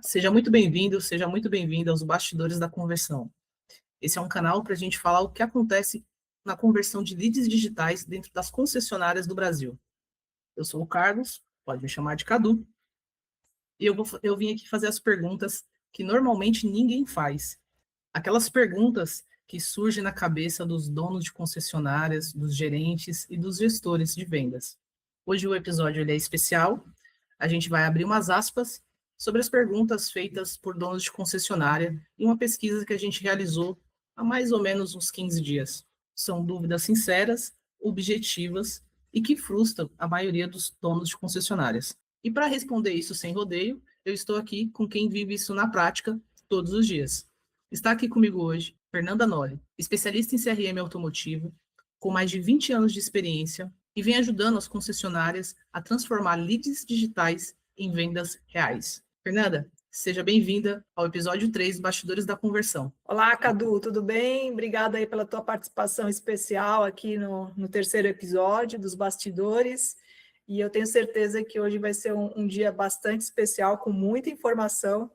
Seja muito bem-vindo, seja muito bem-vinda aos Bastidores da Conversão. Esse é um canal para a gente falar o que acontece na conversão de leads digitais dentro das concessionárias do Brasil. Eu sou o Carlos, pode me chamar de Cadu, e eu vim aqui fazer as perguntas que normalmente ninguém faz. Aquelas perguntas que surgem na cabeça dos donos de concessionárias, dos gerentes e dos gestores de vendas. Hoje o episódio ele é especial. A gente vai abrir umas aspas sobre as perguntas feitas por donos de concessionária em uma pesquisa que a gente realizou há mais ou menos uns 15 dias. São dúvidas sinceras, objetivas e que frustram a maioria dos donos de concessionárias. E para responder isso sem rodeio, eu estou aqui com quem vive isso na prática todos os dias. Está aqui comigo hoje Fernanda Noli, especialista em CRM automotivo, com mais de 20 anos de experiência e vem ajudando as concessionárias a transformar leads digitais em vendas reais. Fernanda, seja bem-vinda ao episódio 3 Bastidores da Conversão. Olá, Cadu, tudo bem? Obrigada aí pela tua participação especial aqui no terceiro episódio dos Bastidores. E eu tenho certeza que hoje vai ser um dia bastante especial, com muita informação,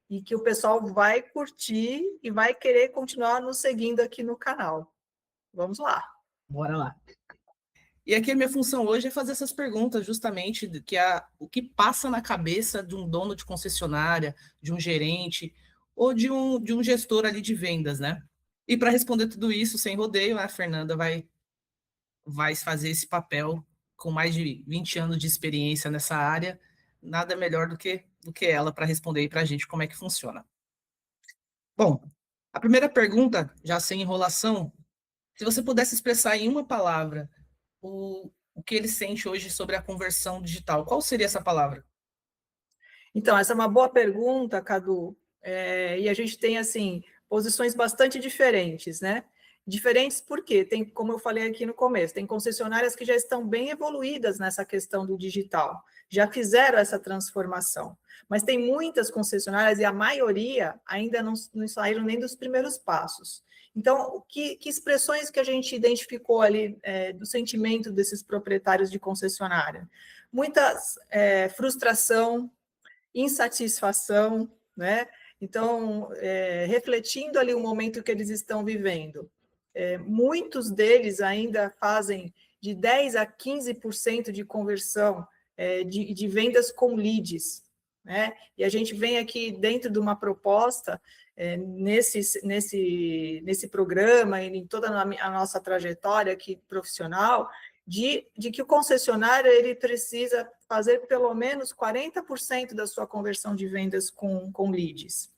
e que o pessoal vai curtir e vai querer continuar nos seguindo aqui no canal. Vamos lá. Bora lá. E aqui a minha função hoje é fazer essas perguntas, justamente, o que passa na cabeça de um dono de concessionária, de um gerente, ou de um gestor ali de vendas, né? E para responder tudo isso sem rodeio, a Fernanda vai fazer esse papel com mais de 20 anos de experiência nessa área. Nada melhor do que ela para responder aí para a gente como é que funciona. Bom, a primeira pergunta, já sem enrolação, se você pudesse expressar em uma palavra o que ele sente hoje sobre a conversão digital, qual seria essa palavra? Então, essa é uma boa pergunta, Cadu. E a gente tem, assim, posições bastante diferentes, né? Diferentes porque tem, como eu falei aqui no começo, tem concessionárias que já estão bem evoluídas nessa questão do digital, já fizeram essa transformação. Mas tem muitas concessionárias, e a maioria ainda não saíram nem dos primeiros passos. Então, que expressões que a gente identificou ali do sentimento desses proprietários de concessionária? Muita frustração, insatisfação, né? Então, refletindo ali o momento que eles estão vivendo. Muitos deles ainda fazem de 10% a 15% de conversão de vendas com leads, né? E a gente vem aqui dentro de uma proposta, nesse programa e em toda a nossa trajetória aqui profissional, de que o concessionário ele precisa fazer pelo menos 40% da sua conversão de vendas com leads.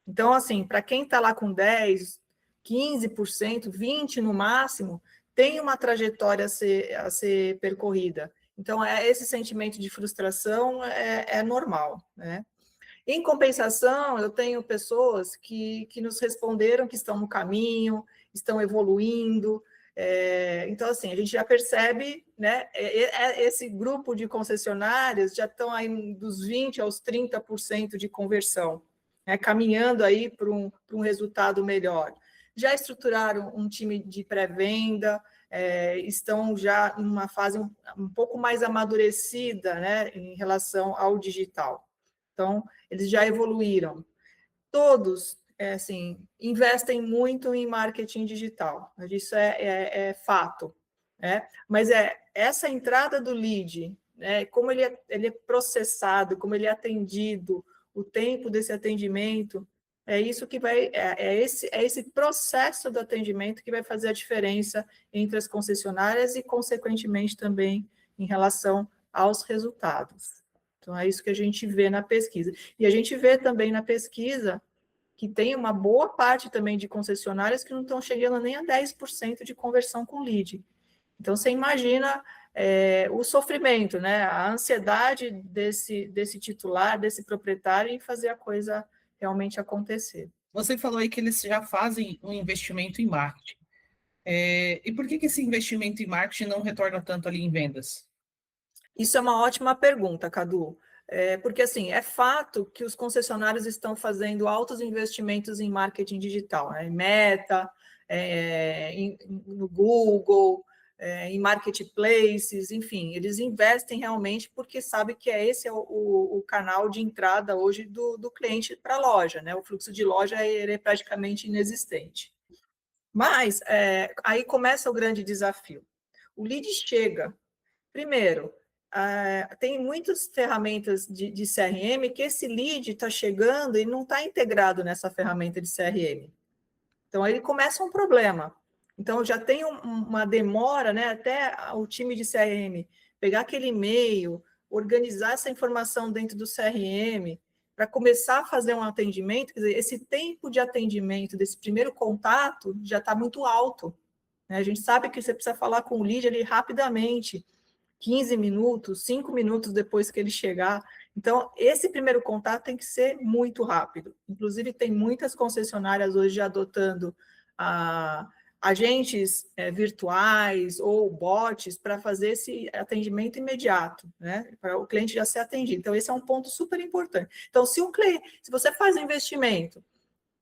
Então, assim, para quem está lá com 10%, 15%, 20% no máximo, tem uma trajetória a ser percorrida. Então, esse sentimento de frustração é normal, né? Em compensação, eu tenho pessoas que nos responderam que estão no caminho, estão evoluindo. Então, assim, a gente já percebe, né? Esse grupo de concessionárias já estão aí dos 20% aos 30% de conversão, né, caminhando aí para um resultado melhor. Já estruturaram um time de pré-venda, estão já em uma fase um pouco mais amadurecida, né, em relação ao digital. Então, eles já evoluíram. Todos, assim, investem muito em marketing digital. Isso é fato, né? Mas essa entrada do lead, né, como ele é processado, como ele é atendido, o tempo desse atendimento, é isso que vai, esse processo do atendimento que vai fazer a diferença entre as concessionárias e, consequentemente, também em relação aos resultados. Então, é isso que a gente vê na pesquisa. E a gente vê também na pesquisa que tem uma boa parte também de concessionárias que não estão chegando nem a 10% de conversão com lead. Então, você imagina o sofrimento, né? A ansiedade desse titular, desse proprietário em fazer a coisa realmente acontecer. Você falou aí que eles já fazem um investimento em marketing. E por que esse investimento em marketing não retorna tanto ali em vendas? Isso é uma ótima pergunta, Cadu. Porque, assim, é fato que os concessionários estão fazendo altos investimentos em marketing digital, né? Em Meta, no Google, em marketplaces, enfim, eles investem realmente porque sabem que esse é o canal de entrada hoje do cliente para a loja, né? O fluxo de loja ele é praticamente inexistente. Mas aí começa o grande desafio. O lead chega, primeiro, tem muitas ferramentas de CRM que esse lead está chegando e não está integrado nessa ferramenta de CRM. Então, aí começa um problema. Então, já tem uma demora, né, até o time de CRM pegar aquele e-mail, organizar essa informação dentro do CRM, para começar a fazer um atendimento. Quer dizer, esse tempo de atendimento, desse primeiro contato, já está muito alto. Né? A gente sabe que você precisa falar com o lead ali rapidamente, 15 minutos, 5 minutos depois que ele chegar. Então, esse primeiro contato tem que ser muito rápido. Inclusive, tem muitas concessionárias hoje adotando agentes virtuais ou bots para fazer esse atendimento imediato, né? Para o cliente já ser atendido. Então, esse é um ponto super importante. Então, se você faz um investimento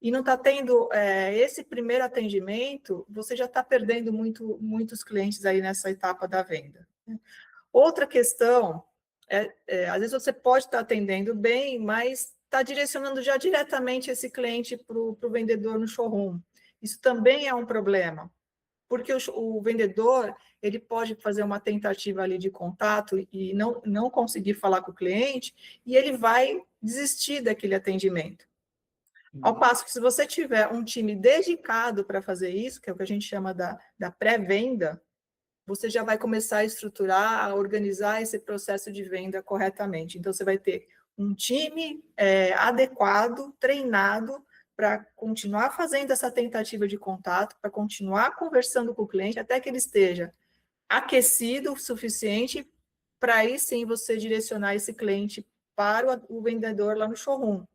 e não está tendo esse primeiro atendimento, você já está perdendo muitos clientes aí nessa etapa da venda. Outra questão às vezes você pode estar atendendo bem, mas está direcionando já diretamente esse cliente para o vendedor no showroom. Isso também é um problema, porque o vendedor ele pode fazer uma tentativa ali de contato e não conseguir falar com o cliente, e ele vai desistir daquele atendimento. Ao passo que, se você tiver um time dedicado para fazer isso, que é o que a gente chama da pré-venda, você já vai começar a estruturar, a organizar esse processo de venda corretamente. Então, você vai ter um time adequado, treinado, para continuar fazendo essa tentativa de contato, para continuar conversando com o cliente, até que ele esteja aquecido o suficiente para aí sim você direcionar esse cliente para o vendedor lá no showroom,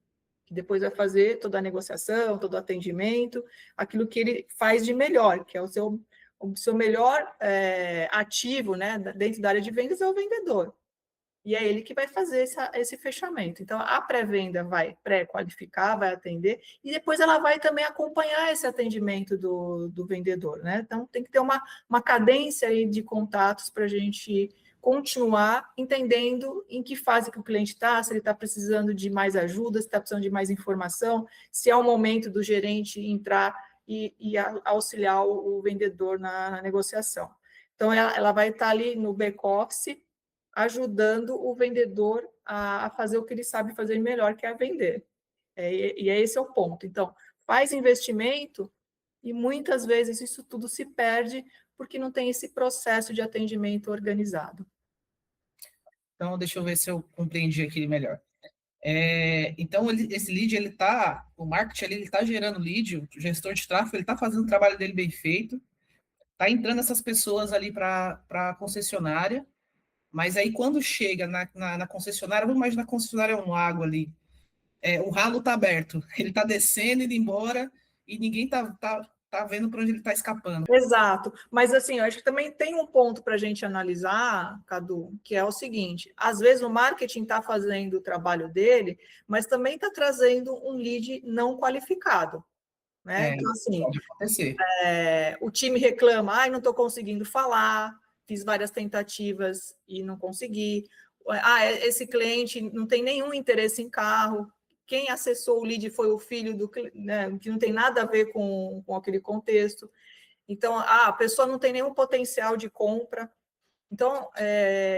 que depois vai fazer toda a negociação, todo o atendimento, aquilo que ele faz de melhor, que é o seu melhor ativo, né, dentro da área de vendas é o vendedor. E é ele que vai fazer esse fechamento. Então, a pré-venda vai pré-qualificar, vai atender, e depois ela vai também acompanhar esse atendimento do vendedor, né? Então, tem que ter uma cadência aí de contatos para a gente continuar entendendo em que fase que o cliente está, se ele está precisando de mais ajuda, se está precisando de mais informação, se é o momento do gerente entrar e auxiliar o vendedor na negociação. Então, ela vai estar ali no back-office, ajudando o vendedor a fazer o que ele sabe fazer melhor, que é vender. E esse é o ponto. Então, faz investimento e muitas vezes isso tudo se perde porque não tem esse processo de atendimento organizado. Então, deixa eu ver se eu compreendi aqui melhor. Então, esse lead, o marketing ele está gerando lead, o gestor de tráfego, ele está fazendo o trabalho dele bem feito, está entrando essas pessoas ali para a concessionária, mas aí quando chega na concessionária, vamos imaginar a concessionária é um lago ali, o ralo está aberto, ele está descendo, indo embora, e ninguém tá vendo para onde ele está escapando. Exato, mas assim, eu acho que também tem um ponto para a gente analisar, Cadu, que é o seguinte: às vezes o marketing está fazendo o trabalho dele, mas também está trazendo um lead não qualificado. Né? Então, assim, pode acontecer. O time reclama, não estou conseguindo falar, fiz várias tentativas e não consegui. Esse cliente não tem nenhum interesse em carro. Quem acessou o lead foi o filho do cliente, né, que não tem nada a ver com aquele contexto. Então, a pessoa não tem nenhum potencial de compra. Então,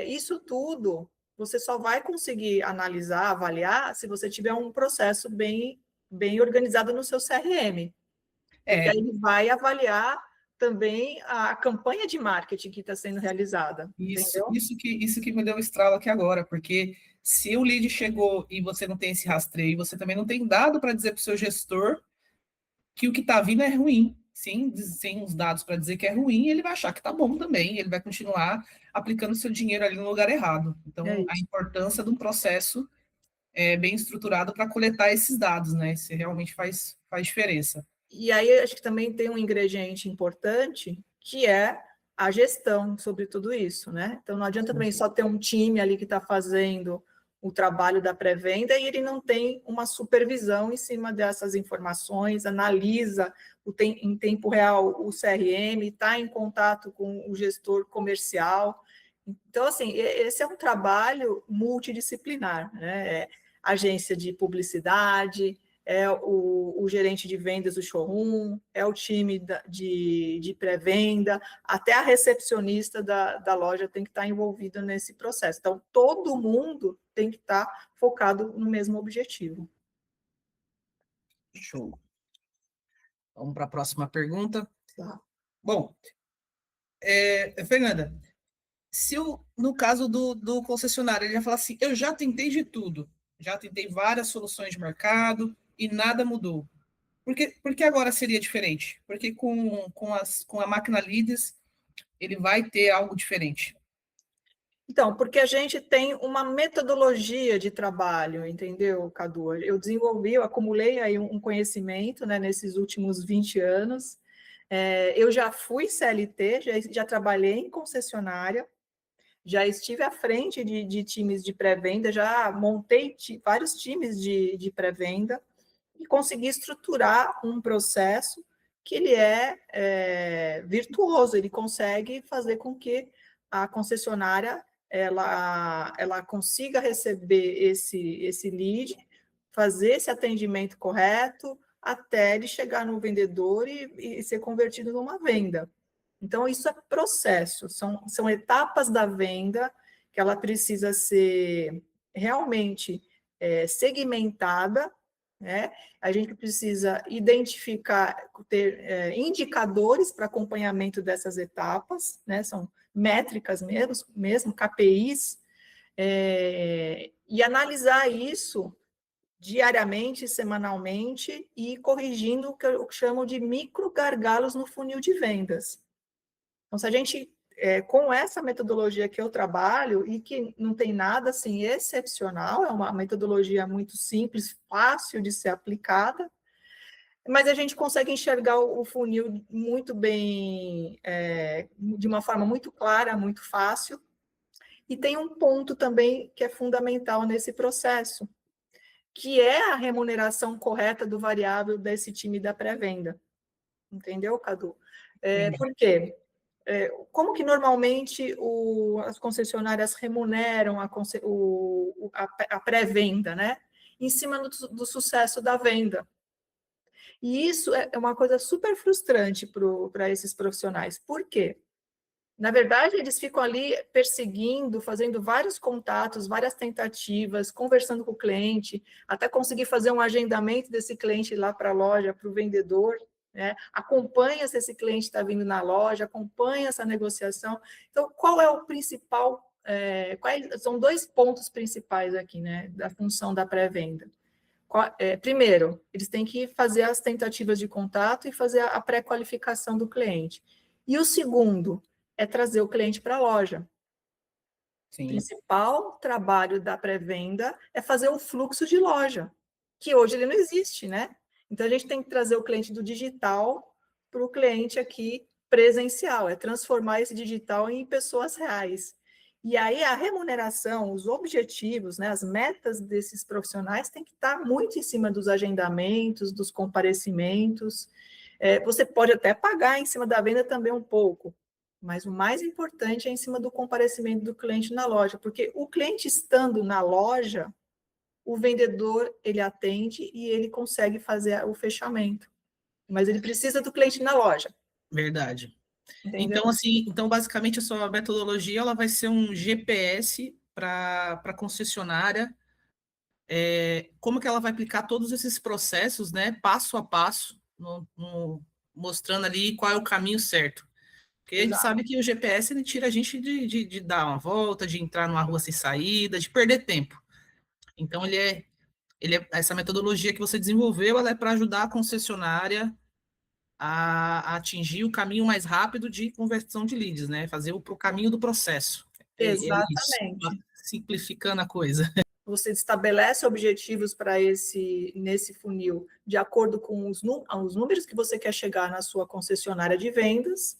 isso tudo você só vai conseguir analisar, avaliar, se você tiver um processo bem organizado no seu CRM. Porque aí ele vai avaliar também a campanha de marketing que está sendo realizada. Isso que me deu um estralo aqui agora, porque se o lead chegou e você não tem esse rastreio, você também não tem dado para dizer para o seu gestor que o que está vindo é ruim. Sem os dados para dizer que é ruim, ele vai achar que está bom também, ele vai continuar aplicando seu dinheiro ali no lugar errado. Então, a importância de um processo bem estruturado para coletar esses dados, né? Isso realmente faz diferença. E aí, acho que também tem um ingrediente importante, que é a gestão sobre tudo isso, né? Então, não adianta também só ter um time ali que está fazendo o trabalho da pré-venda e ele não tem uma supervisão em cima dessas informações, analisa em tempo real o CRM, está em contato com o gestor comercial. Então, assim, esse é um trabalho multidisciplinar, né? É agência de publicidade, é o gerente de vendas do showroom, é o time de pré-venda, até a recepcionista da loja tem que estar envolvida nesse processo. Então, todo mundo tem que estar focado no mesmo objetivo. Show. Vamos para a próxima pergunta. Tá. Bom, Fernanda, se no caso do concessionário, ele já fala assim, eu já tentei de tudo, já tentei várias soluções de mercado e nada mudou. Por que agora seria diferente? Porque com a máquina Leads, ele vai ter algo diferente. Então, porque a gente tem uma metodologia de trabalho, entendeu, Cadu? Eu desenvolvi, eu acumulei aí um conhecimento, né, nesses últimos 20 anos. Eu já fui CLT, já trabalhei em concessionária, já estive à frente de times de pré-venda, já montei vários times de pré-venda e consegui estruturar um processo que ele é virtuoso, ele consegue fazer com que a concessionária ela consiga receber esse lead, fazer esse atendimento correto, até ele chegar no vendedor e ser convertido numa venda. Então, isso é processo, são etapas da venda que ela precisa ser realmente segmentada, né? A gente precisa identificar, ter indicadores para acompanhamento dessas etapas, né? São métricas mesmo KPIs, e analisar isso diariamente, semanalmente, e corrigindo o que eu chamo de micro gargalos no funil de vendas. Então, se a gente, com essa metodologia que eu trabalho, e que não tem nada assim excepcional, é uma metodologia muito simples, fácil de ser aplicada, mas a gente consegue enxergar o funil muito bem, de uma forma muito clara, muito fácil. E tem um ponto também que é fundamental nesse processo, que é a remuneração correta do variável desse time da pré-venda. Entendeu, Cadu? Por quê? Como que normalmente as concessionárias remuneram a pré-venda, né? Em cima do sucesso da venda. E isso é uma coisa super frustrante para esses profissionais. Por quê? Na verdade, eles ficam ali perseguindo, fazendo vários contatos, várias tentativas, conversando com o cliente, até conseguir fazer um agendamento desse cliente lá para a loja, para o vendedor, né? Acompanha se esse cliente está vindo na loja, acompanha essa negociação. Então, qual é o principal? São dois pontos principais aqui, né, da função da pré-venda. Primeiro, eles têm que fazer as tentativas de contato e fazer a pré-qualificação do cliente. E o segundo é trazer o cliente para a loja. Sim. O principal trabalho da pré-venda é fazer o fluxo de loja, que hoje ele não existe, né? Então, a gente tem que trazer o cliente do digital para o cliente aqui presencial, é transformar esse digital em pessoas reais. E aí a remuneração, os objetivos, né, as metas desses profissionais têm que estar muito em cima dos agendamentos, dos comparecimentos. Você pode até pagar em cima da venda também um pouco, mas o mais importante é em cima do comparecimento do cliente na loja, porque o cliente estando na loja, o vendedor, ele atende e ele consegue fazer o fechamento. Mas ele precisa do cliente na loja. Verdade. Entendeu? Então, basicamente, a sua metodologia ela vai ser um GPS para a concessionária, como que ela vai aplicar todos esses processos, né, passo a passo, mostrando ali qual é o caminho certo. Porque a gente sabe que o GPS ele tira a gente de dar uma volta, de entrar numa rua sem saída, de perder tempo. Então, essa metodologia que você desenvolveu, ela é para ajudar a concessionária a atingir o caminho mais rápido de conversão de leads, né? Fazer o caminho do processo. Exatamente. Isso, simplificando a coisa. Você estabelece objetivos para nesse funil de acordo com os números que você quer chegar na sua concessionária de vendas,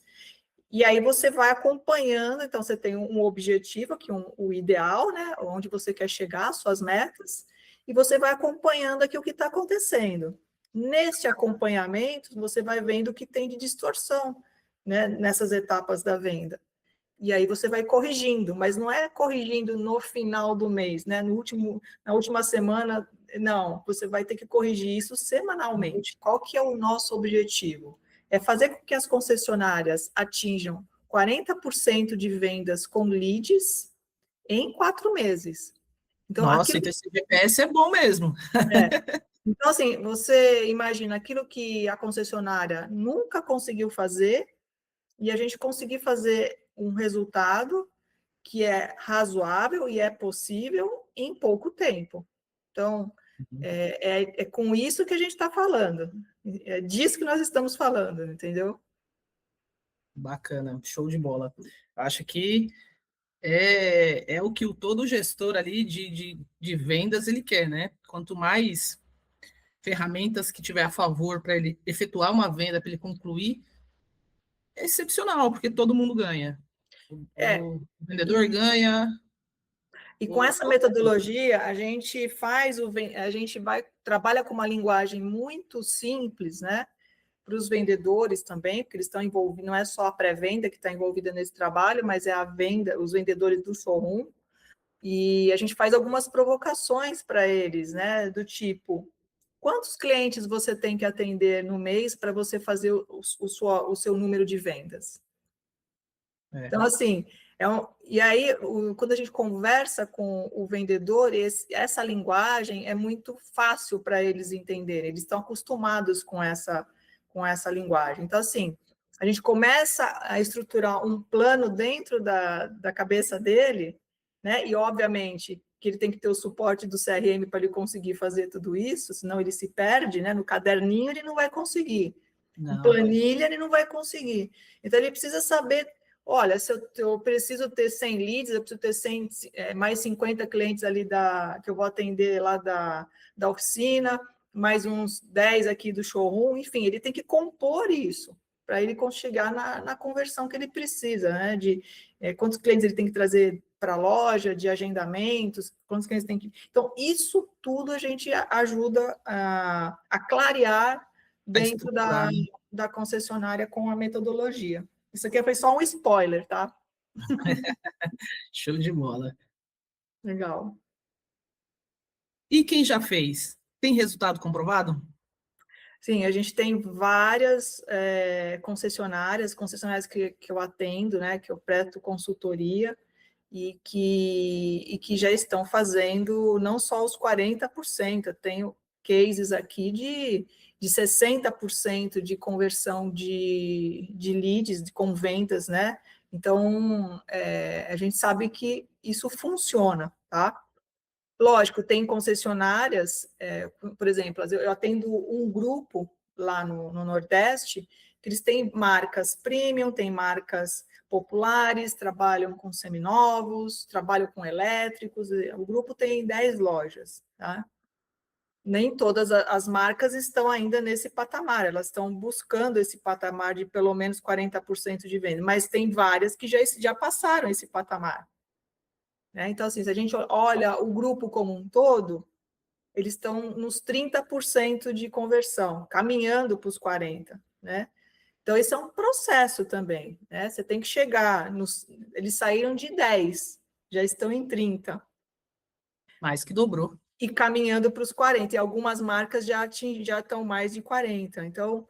E aí você vai acompanhando, então você tem um objetivo, aqui o ideal, né? Onde você quer chegar, suas metas, e você vai acompanhando aqui o que está acontecendo. Neste acompanhamento, você vai vendo o que tem de distorção, né, nessas etapas da venda. E aí você vai corrigindo, mas não é corrigindo no final do mês, né? Na última semana, não, você vai ter que corrigir isso semanalmente. Qual que é o nosso objetivo? É fazer com que as concessionárias atinjam 40% de vendas com leads em 4 meses. Então, Nossa, então esse GPS é bom mesmo. é, então, assim, você imagina aquilo que a concessionária nunca conseguiu fazer, e a gente conseguir fazer um resultado que é razoável e é possível em pouco tempo. Então, é com isso que a gente está falando. É disso que nós estamos falando, entendeu? Bacana, show de bola. Acho que é o que todo gestor ali de vendas ele quer, né? Quanto mais ferramentas que tiver a favor para ele efetuar uma venda, para ele concluir, é excepcional, porque todo mundo ganha. É, O vendedor e, ganha. e com essa metodologia, a gente trabalha com uma linguagem muito simples, né? Para os vendedores também, porque eles estão envolvidos, não é só a pré-venda que está envolvida nesse trabalho, mas é a venda, os vendedores do showroom. E a gente faz algumas provocações para eles, né? Do tipo, quantos clientes você tem que atender no mês para você fazer o seu número de vendas? É, Então, assim, e aí, quando a gente conversa com o vendedor, essa linguagem é muito fácil para eles entenderem, eles estão acostumados com essa linguagem. Então, assim, a gente começa a estruturar um plano dentro da cabeça dele, né? E, obviamente, que ele tem que ter o suporte do CRM para ele conseguir fazer tudo isso, senão ele se perde, né? No caderninho ele não vai conseguir, em não, planilha ele não vai conseguir. Então, ele precisa saber. Olha, se eu preciso ter 100 leads, eu preciso ter 100, mais 50 clientes ali que eu vou atender lá da oficina, mais uns 10 aqui do showroom, enfim, ele tem que compor isso para ele chegar na conversão que ele precisa, né? De quantos clientes ele tem que trazer para a loja, de agendamentos, quantos clientes tem que. Então, isso tudo a gente ajuda a clarear a dentro estruturar. da concessionária com a metodologia. Isso aqui foi só um spoiler, tá? Show de bola. Legal. E quem já fez? Tem resultado comprovado? Sim, a gente tem várias concessionárias que eu atendo, né, que eu presto consultoria e que já estão fazendo não só os 40%, eu tenho cases aqui de 60% de conversão de leads, com vendas, né? Então, a gente sabe que isso funciona, tá? Lógico, tem concessionárias, por exemplo, eu atendo um grupo lá no Nordeste, que eles têm marcas premium, têm marcas populares, trabalham com seminovos, trabalham com elétricos, o grupo tem 10 lojas, tá? Nem todas as marcas estão ainda nesse patamar, elas estão buscando esse patamar de pelo menos 40% de venda, mas tem várias que já passaram esse patamar. Né? Então, assim, se a gente olha o grupo como um todo, eles estão nos 30% de conversão, caminhando para os 40%, né? Então, esse é um processo também, né? Você tem que chegar eles saíram de 10, já estão em 30 Mais que dobrou. e caminhando para os 40, e algumas marcas já estão mais de 40. Então,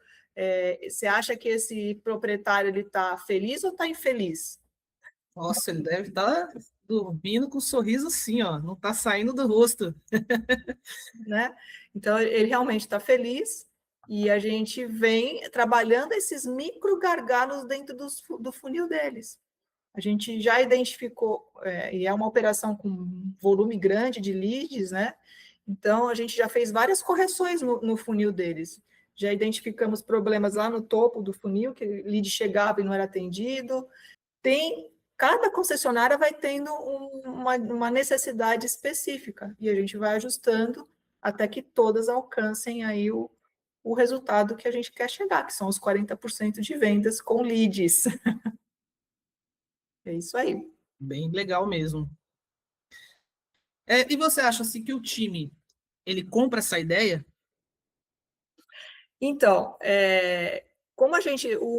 você acha que esse proprietário ele está feliz ou está infeliz? Nossa, ele deve estar dormindo com um sorriso assim, ó. Não está saindo do rosto. Né? Então, ele realmente está feliz e a gente vem trabalhando esses micro gargalos dentro do funil deles. A gente já identificou, e é uma operação com volume grande de leads, né? Então, a gente já fez várias correções no funil deles. Já identificamos problemas lá no topo do funil, que o lead chegava e não era atendido. Cada concessionária vai tendo uma necessidade específica, e a gente vai ajustando até que todas alcancem aí o resultado que a gente quer chegar, que são os 40% de vendas com leads. É isso aí. Bem legal mesmo. E você acha assim que o time ele compra essa ideia? Então, como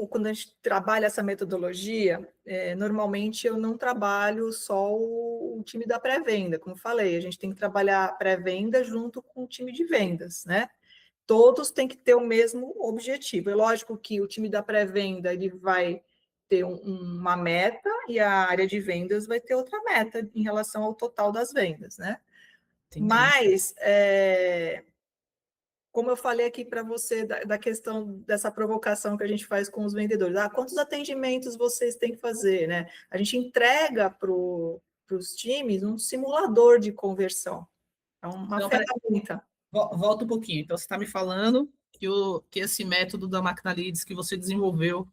quando a gente trabalha essa metodologia, normalmente eu não trabalho só o time da pré-venda, como eu falei, a gente tem que trabalhar a pré-venda junto com o time de vendas, né? Todos têm que ter o mesmo objetivo. É lógico que o time da pré-venda ele vai ter uma meta e a área de vendas vai ter outra meta em relação ao total das vendas, né? Entendi. Mas como eu falei aqui para você da questão dessa provocação que a gente faz com os vendedores, quantos atendimentos vocês têm que fazer, né? A gente entrega para os times um simulador de conversão, é uma Então, peraí, ferramenta. volta um pouquinho. Então, você está me falando que esse método da máquina Leads que você desenvolveu,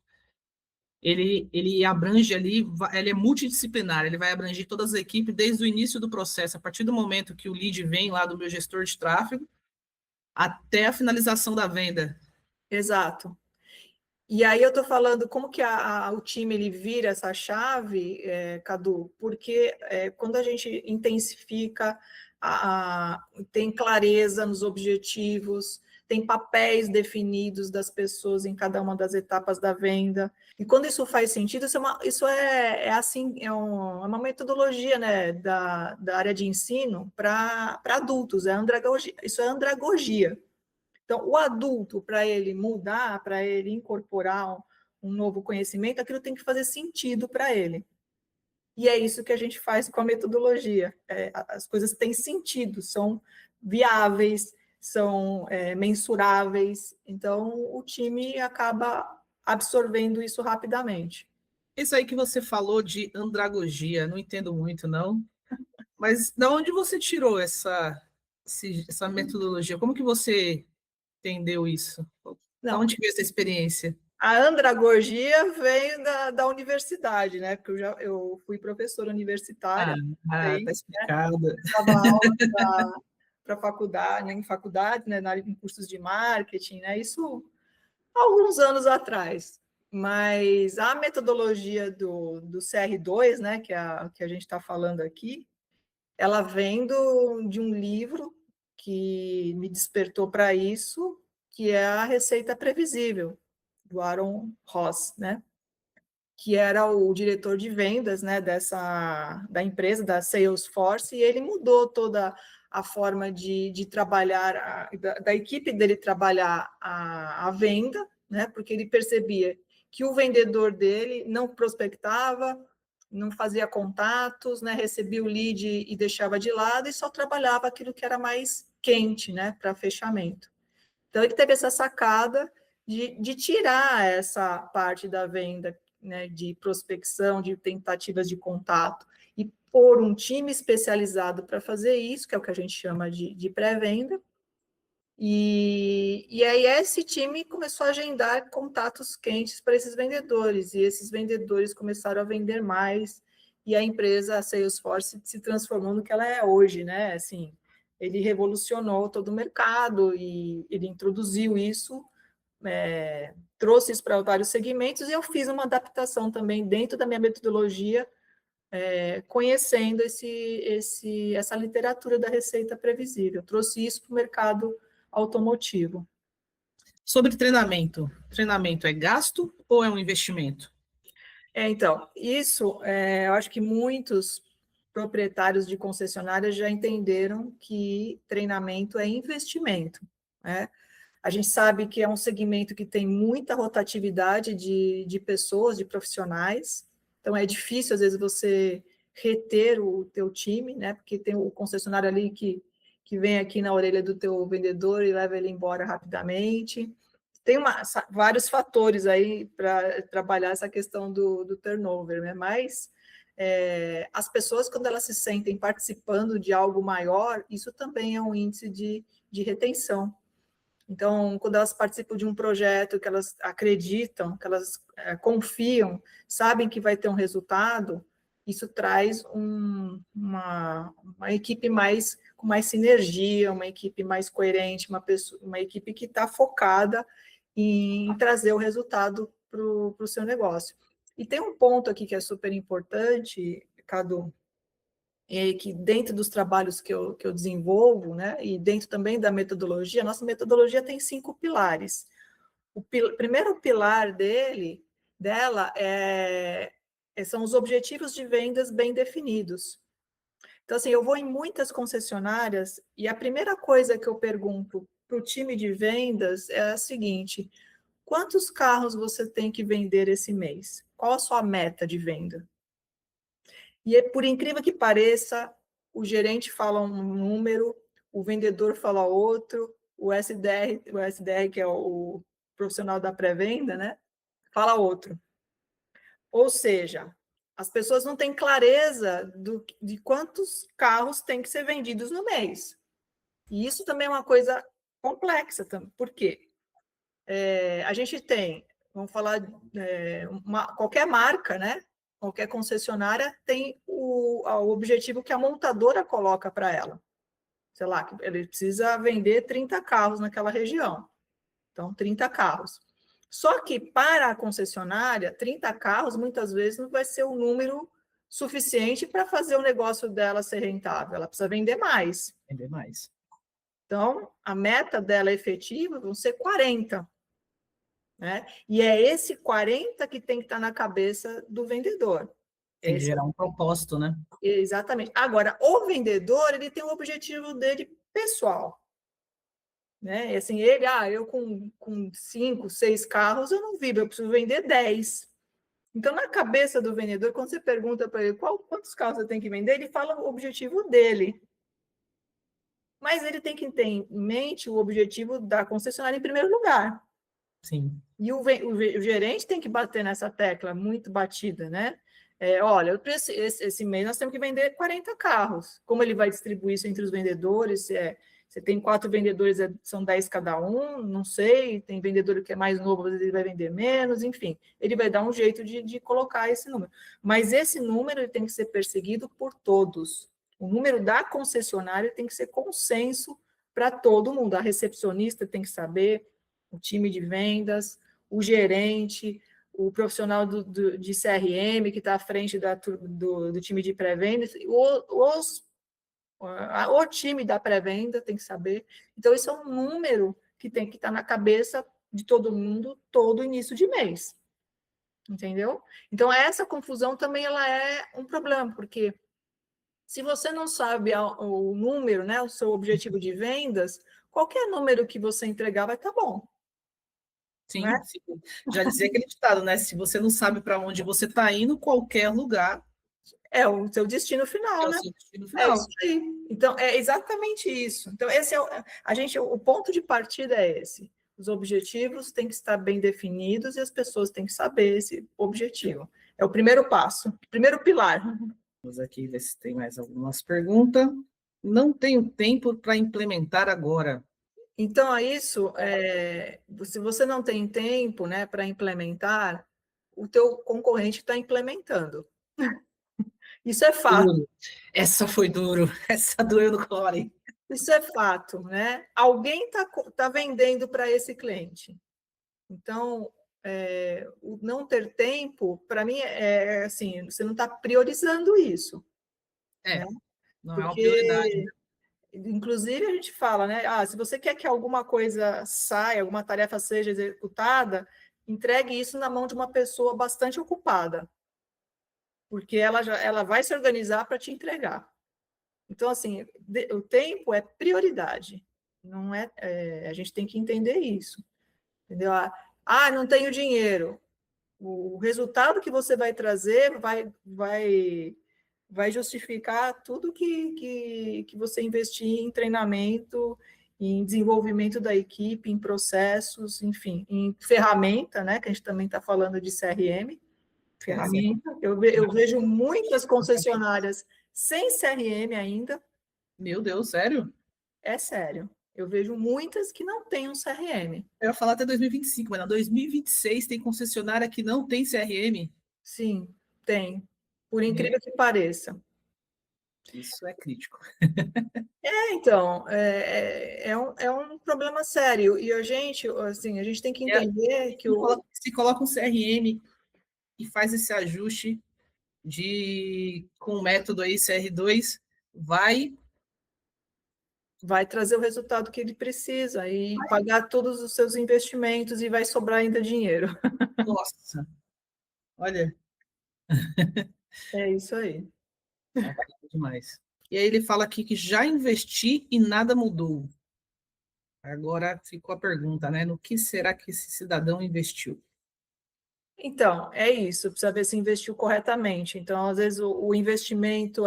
ele abrange ali, ele é multidisciplinar, ele vai abranger todas as equipes desde o início do processo, a partir do momento que o lead vem lá do meu gestor de tráfego, até a finalização da venda. Exato. E aí eu estou falando como que o time ele vira essa chave, Cadu, porque quando a gente intensifica, tem clareza nos objetivos, tem papéis definidos das pessoas em cada uma das etapas da venda, e quando isso faz sentido, isso é assim, é uma metodologia, né, da área de ensino para adultos, isso é andragogia. Então, o adulto, para ele mudar, para ele incorporar um novo conhecimento, aquilo tem que fazer sentido para ele. E é isso que a gente faz com a metodologia. As coisas têm sentido, são viáveis, são mensuráveis. Então, o time acaba absorvendo isso rapidamente. Isso aí que você falou de andragogia, não entendo muito, não. Mas de onde você tirou essa metodologia? Como que você entendeu isso? Da Não, onde veio essa experiência? a andragogia veio da universidade, né? Porque eu fui professora universitária, Tá explicado. dava aula para faculdade, em faculdade, né, em cursos de marketing, né, isso há alguns anos atrás. Mas a metodologia do CR2, né, que a gente está falando aqui, ela vem de um livro que me despertou para isso, que é a Receita Previsível, do Aaron Ross, né? Que era o diretor de vendas, né, da empresa, da Salesforce, e ele mudou toda a forma de trabalhar, da equipe dele trabalhar a venda, né, porque ele percebia que o vendedor dele não prospectava, não fazia contatos, né, recebia o lead e deixava de lado, e só trabalhava aquilo que era mais quente, né, para fechamento. Então, ele teve essa sacada de tirar essa parte da venda, né, de prospecção, de tentativas de contato, e pôr um time especializado para fazer isso, que é o que a gente chama de pré-venda. E aí esse time começou a agendar contatos quentes para esses vendedores, e esses vendedores começaram a vender mais, e a empresa, a Salesforce, se transformou no que ela é hoje, né? Assim, ele revolucionou todo o mercado e ele introduziu isso, trouxe isso para vários segmentos, e eu fiz uma adaptação também dentro da minha metodologia, conhecendo essa literatura da receita previsível. Eu trouxe isso para o mercado automotivo. Sobre treinamento. Treinamento é gasto ou é um investimento? Então, isso, eu acho que muitos proprietários de concessionárias já entenderam que treinamento é investimento, né? A gente sabe que é um segmento que tem muita rotatividade de pessoas, de profissionais, então é difícil, às vezes, você reter o teu time, né? Porque tem o concessionário ali que vem aqui na orelha do teu vendedor e leva ele embora rapidamente. Tem vários fatores aí para trabalhar essa questão do turnover, né? Mas as pessoas, quando elas se sentem participando de algo maior, isso também é um índice de retenção. Então, quando elas participam de um projeto que elas acreditam, que elas confiam, sabem que vai ter um resultado, isso traz uma equipe com mais sinergia, uma equipe mais coerente, uma equipe que está focada em trazer o resultado para o seu negócio. E tem um ponto aqui que é super importante, Cadu, que dentro dos trabalhos que eu desenvolvo, né, e dentro também da metodologia, a nossa metodologia tem 5 pilares. O primeiro pilar dela são os objetivos de vendas bem definidos. Então, assim, eu vou em muitas concessionárias e a primeira coisa que eu pergunto para o time de vendas é a seguinte: quantos carros você tem que vender esse mês? Qual a sua meta de venda? E, por incrível que pareça, o gerente fala um número, o vendedor fala outro, o SDR, que é o profissional da pré-venda, né, fala outro. Ou seja, as pessoas não têm clareza de quantos carros têm que ser vendidos no mês. E isso também é uma coisa complexa. Por quê? A gente tem, vamos falar, qualquer marca, né? Qualquer concessionária tem o objetivo que a montadora coloca para ela. Sei lá, que ele precisa vender 30 carros naquela região. Então, 30 carros. Só que para a concessionária, 30 carros muitas vezes não vai ser o número suficiente para fazer o negócio dela ser rentável. Ela precisa vender mais. Vender mais. Então, a meta dela efetiva vão ser 40. Né? E é esse 40 que tem que estar na cabeça do vendedor. Tem que gerar um propósito, né? Exatamente. Agora, o vendedor, ele tem um objetivo dele pessoal. Né? E assim, eu com 5, 6 carros, eu não vivo, eu preciso vender 10. Então, na cabeça do vendedor, quando você pergunta para ele quantos carros você tem que vender, ele fala o objetivo dele. Mas ele tem que ter em mente o objetivo da concessionária em primeiro lugar. Sim. E o gerente tem que bater nessa tecla muito batida, né? Olha, esse mês nós temos que vender 40 carros. Como ele vai distribuir isso entre os vendedores? Você tem 4 vendedores, são 10 cada um, não sei. Tem vendedor que é mais novo, às vezes ele vai vender menos, enfim. Ele vai dar um jeito de colocar esse número. Mas esse número ele tem que ser perseguido por todos. O número da concessionária tem que ser consenso para todo mundo. A recepcionista tem que saber, o time de vendas, o gerente, o profissional de CRM que está à frente do time de pré-venda, o time da pré-venda tem que saber. Então, isso é um número que tem que estar na cabeça de todo mundo todo início de mês. Entendeu? Então, essa confusão também ela é um problema, porque se você não sabe o número, né, o seu objetivo de vendas, qualquer número que você entregar vai estar bom. Sim, né? sim. Já dizia aquele ditado, né? Se você não sabe para onde você está indo, qualquer lugar é o seu destino final, é o né? seu destino É final. isso aí. Então, é exatamente isso. Então, esse o ponto de partida é esse. Os objetivos têm que estar bem definidos e as pessoas têm que saber esse objetivo. É o primeiro passo, primeiro pilar. Vamos aqui ver se tem mais algumas perguntas. Não tenho tempo para implementar agora. Então, isso, se você não tem tempo, né, para implementar, o teu concorrente está implementando. Isso é fato. Duro. Essa foi duro. Essa doeu no core. Isso é fato, né? Alguém tá vendendo para esse cliente. Então, o não ter tempo, para mim, assim, você não está priorizando isso. Né? Não é uma prioridade. Porque, inclusive, a gente fala, né? Se você quer que alguma coisa saia, alguma tarefa seja executada, entregue isso na mão de uma pessoa bastante ocupada. Porque ela vai se organizar para te entregar. Então, assim, o tempo é prioridade. Não a gente tem que entender isso. Entendeu? Não tenho dinheiro. O resultado que você vai trazer vai justificar tudo que você investir em treinamento, em desenvolvimento da equipe, em processos, enfim, em ferramenta, né? Que a gente também está falando de CRM, ferramenta. Eu vejo muitas concessionárias sem CRM ainda. Meu Deus, sério? É sério. Eu vejo muitas que não têm um CRM. Eu ia falar até 2025, mas em 2026 tem concessionária que não tem CRM. Sim, tem. Por incrível que pareça. Isso é crítico. Então, é um problema sério. E a gente, assim, a gente tem que entender que Se coloca um CRM e faz esse ajuste com o método aí CR2, vai trazer o resultado que ele precisa e pagar todos os seus investimentos e vai sobrar ainda dinheiro. Nossa, olha. É isso aí. Bacana demais. E aí ele fala aqui que já investi e nada mudou. Agora ficou a pergunta, né? No que será que esse cidadão investiu? Então, é isso, precisa ver se investiu corretamente. Então, às vezes, o investimento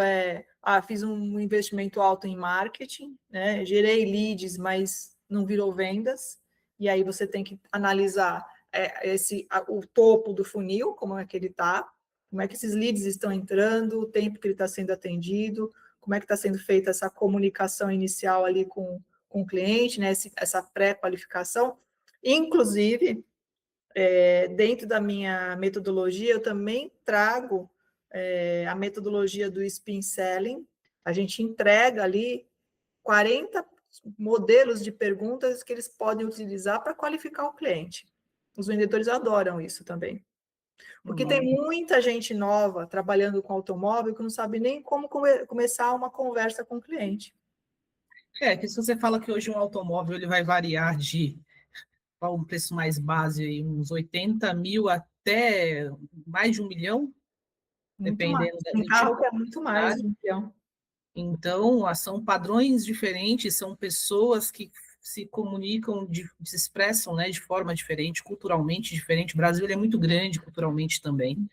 fiz um investimento alto em marketing, né? Gerei leads, mas não virou vendas. E aí você tem que analisar o topo do funil, como é que ele está, como é que esses leads estão entrando, o tempo que ele está sendo atendido, como é que está sendo feita essa comunicação inicial ali com o cliente, né? Essa pré-qualificação. Inclusive, dentro da minha metodologia, eu também trago a metodologia do Spin Selling. A gente entrega ali 40 modelos de perguntas que eles podem utilizar para qualificar o cliente. Os vendedores adoram isso também. Porque tem muita gente nova trabalhando com automóvel que não sabe nem como começar uma conversa com o cliente. Que se você fala que hoje um automóvel ele vai variar de qual o preço mais base, aí, uns 80 mil até mais de 1 milhão, Muito mais. dependendo Tem do tipo carro que é de muito mais necessidade. de 1 milhão. Então, são padrões diferentes, são pessoas que se comunicam, se expressam, né, de forma diferente, culturalmente diferente. O Brasil ele é muito grande culturalmente também.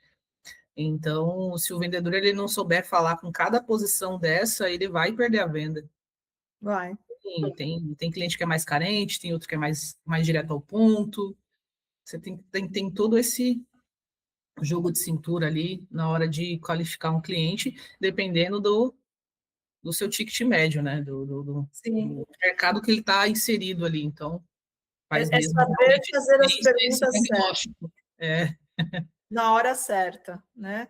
Então, se o vendedor ele não souber falar com cada posição dessa, ele vai perder a venda. Vai. Tem cliente que é mais carente, tem outro que é mais direto ao ponto. Você tem todo esse jogo de cintura ali na hora de qualificar um cliente, dependendo do seu ticket médio, né? Sim. Do mercado que ele está inserido ali. Então, faz É mesmo saber realmente fazer as esse perguntas certas, diagnóstico. É, na hora certa, né?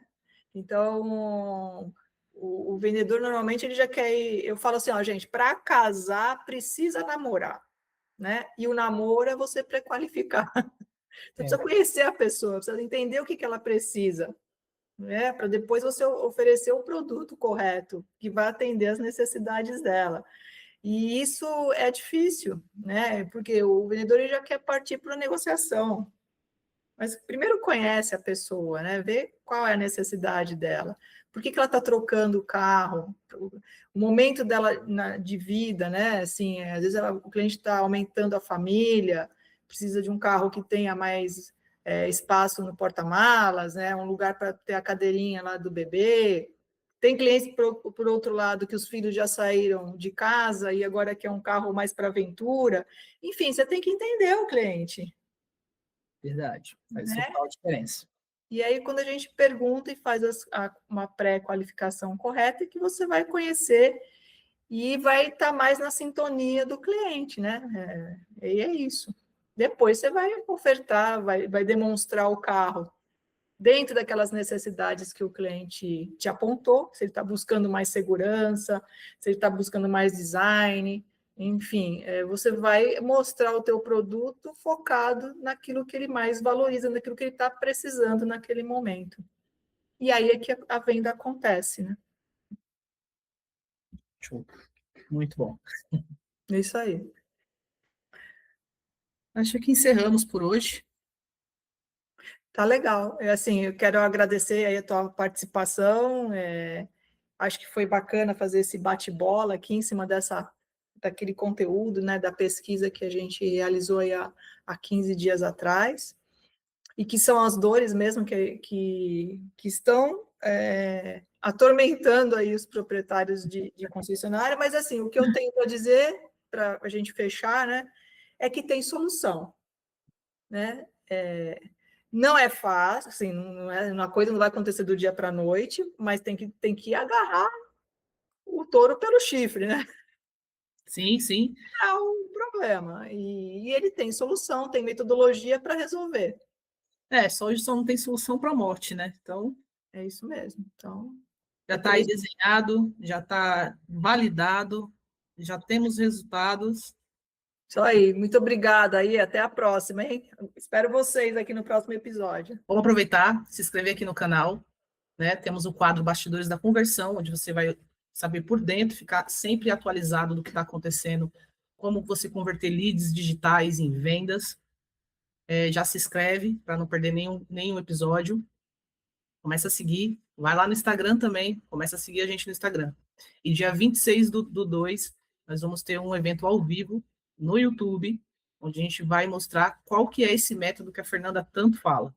Então, o vendedor normalmente ele já quer ir. Eu falo assim, ó, gente, para casar precisa namorar, né? E o namoro é você pré-qualificar. Você é, precisa conhecer a pessoa, precisa entender o que ela precisa, né? Para depois você oferecer o produto correto, que vai atender as necessidades dela. E isso é difícil, né? Porque o vendedor ele já quer partir para a negociação. Mas primeiro conhece a pessoa, né? Vê qual é a necessidade dela. Por que ela está trocando o carro? O momento dela de vida, né? Assim, às vezes o cliente está aumentando a família, precisa de um carro que tenha mais espaço no porta-malas, né? Um lugar para ter a cadeirinha lá do bebê. Tem clientes, por outro lado, que os filhos já saíram de casa e agora quer um carro mais para aventura. Enfim, você tem que entender o cliente, verdade. Faz né? total diferença. E aí, quando a gente pergunta e faz uma pré-qualificação correta, é que você vai conhecer e vai estar mais na sintonia do cliente, né? E é isso. Depois você vai ofertar, vai demonstrar o carro dentro daquelas necessidades que o cliente te apontou, se ele está buscando mais segurança, se ele está buscando mais design, enfim, você vai mostrar o teu produto focado naquilo que ele mais valoriza, naquilo que ele está precisando naquele momento. E aí é que a venda acontece, né? Show. Muito bom. É isso aí. Acho que encerramos por hoje. Tá legal. Assim, eu quero agradecer aí a tua participação. Acho que foi bacana fazer esse bate-bola aqui em cima daquele conteúdo, né, da pesquisa que a gente realizou aí há 15 dias atrás, e que são as dores mesmo que estão atormentando aí os proprietários de concessionária, mas assim, o que eu tenho para dizer, para a gente fechar, né, é que tem solução, né? Não é fácil, assim, uma coisa não vai acontecer do dia para a noite, mas tem que agarrar o touro pelo chifre, né? Sim, sim. É um problema. E ele tem solução, tem metodologia para resolver. Só hoje só não tem solução para a morte, né? Então, É isso mesmo. Então, já é está por aí isso. desenhado, já está validado, já temos resultados. Isso aí, muito obrigada aí, até a próxima, hein? Espero vocês aqui no próximo episódio. Vamos aproveitar, se inscrever aqui no canal, né? Temos o quadro Bastidores da Conversão, onde você vai saber por dentro, ficar sempre atualizado do que está acontecendo, como você converter leads digitais em vendas. Já se inscreve para não perder nenhum episódio. Começa a seguir, vai lá no Instagram também, começa a seguir a gente no Instagram. E dia 26 do 2, nós vamos ter um evento ao vivo no YouTube, onde a gente vai mostrar qual que é esse método que a Fernanda tanto fala.